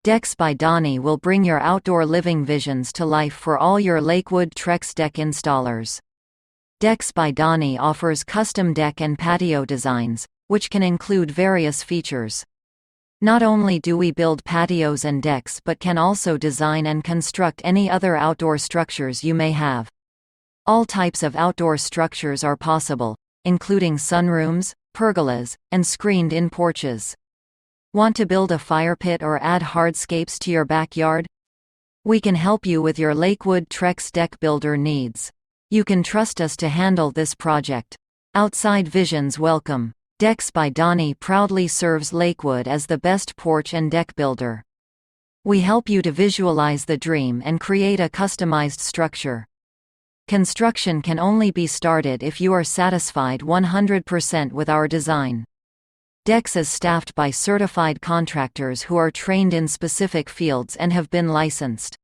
Decks by Donny will bring your outdoor living visions to life for all your Lakewood Trex deck installers. Decks by Donny offers custom deck and patio designs, which can include various features. Not only do we build patios and decks but can also design and construct any other outdoor structures you may have. All types of outdoor structures are possible, including sunrooms, pergolas, and screened-in porches. Want to build a firepit or add hardscapes to your backyard? We can help you with your Lakewood Trex deck builder needs. You can trust us to handle this project. Outside visions welcome. Decks by Donny proudly serves Lakewood as the best porch and deck builder. We help you to visualize the dream and create a customized structure. Construction can only be started if you are satisfied 100% with our design. Decks is staffed by certified contractors who are trained in specific fields and have been licensed.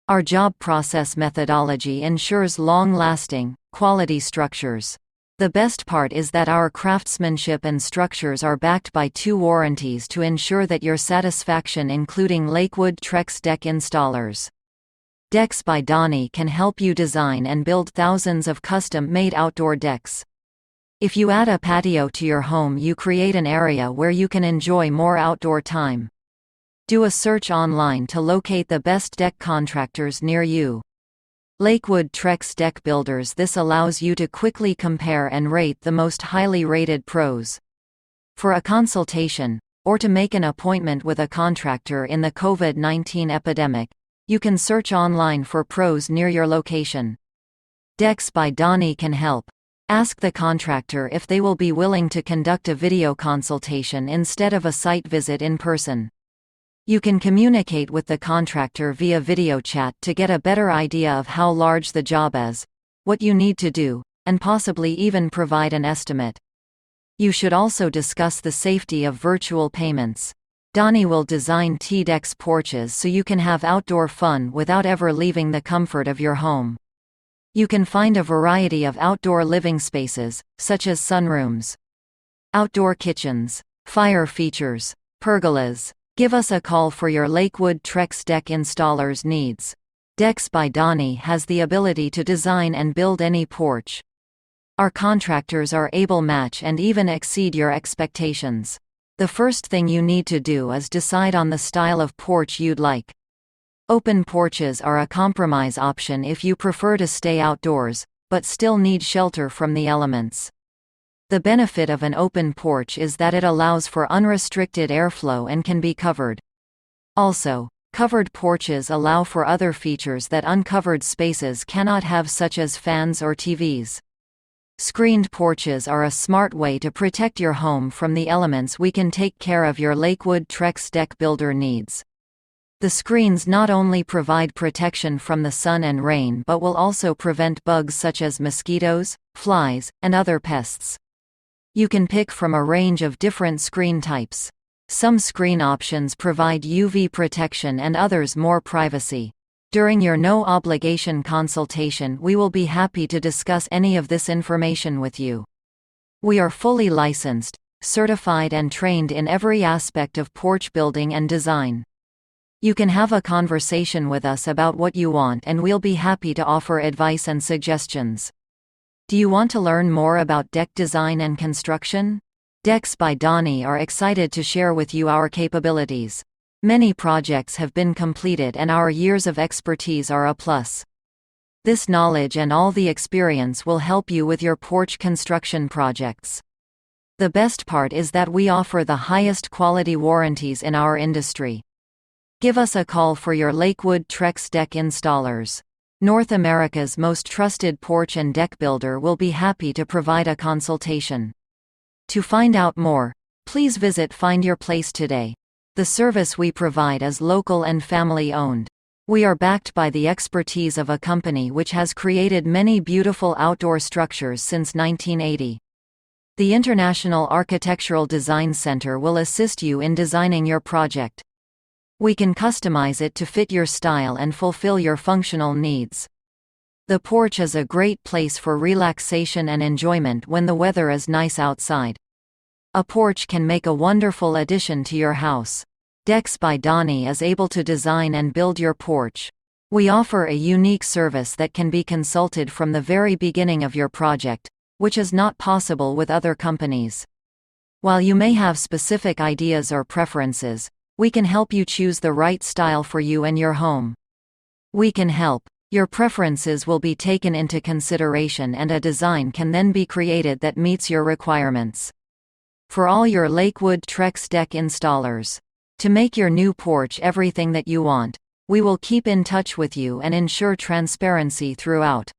Our job process methodology ensures long-lasting, quality structures. The best part is that our craftsmanship and structures are backed by 2 warranties to ensure that your satisfaction, including Lakewood Trex deck installers. Decks by Donny can help you design and build thousands of custom-made outdoor decks. If you add a patio to your home, you create an area where you can enjoy more outdoor time. Do a search online to locate the best deck contractors near you. Lakewood Trex Deck Builders. This allows you to quickly compare and rate the most highly rated pros. For a consultation, or to make an appointment with a contractor in the COVID-19 epidemic, you can search online for pros near your location. Decks by Donny can help. Ask the contractor if they will be willing to conduct a video consultation instead of a site visit in person. You can communicate with the contractor via video chat to get a better idea of how large the job is, what you need to do, and possibly even provide an estimate. You should also discuss the safety of virtual payments. Donny will design T-Decks porches so you can have outdoor fun without ever leaving the comfort of your home. You can find a variety of outdoor living spaces, such as sunrooms, outdoor kitchens, fire features, pergolas. Give us a call for your Lakewood Trex deck installers needs. Decks by Donny has the ability to design and build any porch. Our contractors are able to match and even exceed your expectations. The first thing you need to do is decide on the style of porch you'd like. Open porches are a compromise option if you prefer to stay outdoors, but still need shelter from the elements. The benefit of an open porch is that it allows for unrestricted airflow and can be covered. Also, covered porches allow for other features that uncovered spaces cannot have, such as fans or TVs. Screened porches are a smart way to protect your home from the elements. We can take care of your Lakewood Trex deck builder needs. The screens not only provide protection from the sun and rain but will also prevent bugs such as mosquitoes, flies, and other pests. You can pick from a range of different screen types. Some screen options provide UV protection and others more privacy. During your no-obligation consultation, we will be happy to discuss any of this information with you. We are fully licensed, certified and trained in every aspect of porch building and design. You can have a conversation with us about what you want and we'll be happy to offer advice and suggestions. Do you want to learn more about deck design and construction? Decks by Donny are excited to share with you our capabilities. Many projects have been completed and our years of expertise are a plus. This knowledge and all the experience will help you with your porch construction projects. The best part is that we offer the highest quality warranties in our industry. Give us a call for your Lakewood Trex deck installers. North America's most trusted porch and deck builder will be happy to provide a consultation. To find out more, please visit Find Your Place today. The service we provide is local and family-owned. We are backed by the expertise of a company which has created many beautiful outdoor structures since 1980. The International Architectural Design Center will assist you in designing your project. We can customize it to fit your style and fulfill your functional needs. The porch is a great place for relaxation and enjoyment when the weather is nice outside. A porch can make a wonderful addition to your house. Decks by Donny is able to design and build your porch. We offer a unique service that can be consulted from the very beginning of your project, which is not possible with other companies. While you may have specific ideas or preferences, we can help you choose the right style for you and your home. We can help. Your preferences will be taken into consideration and a design can then be created that meets your requirements. For all your Lakewood Trex deck installers, to make your new porch everything that you want, we will keep in touch with you and ensure transparency throughout.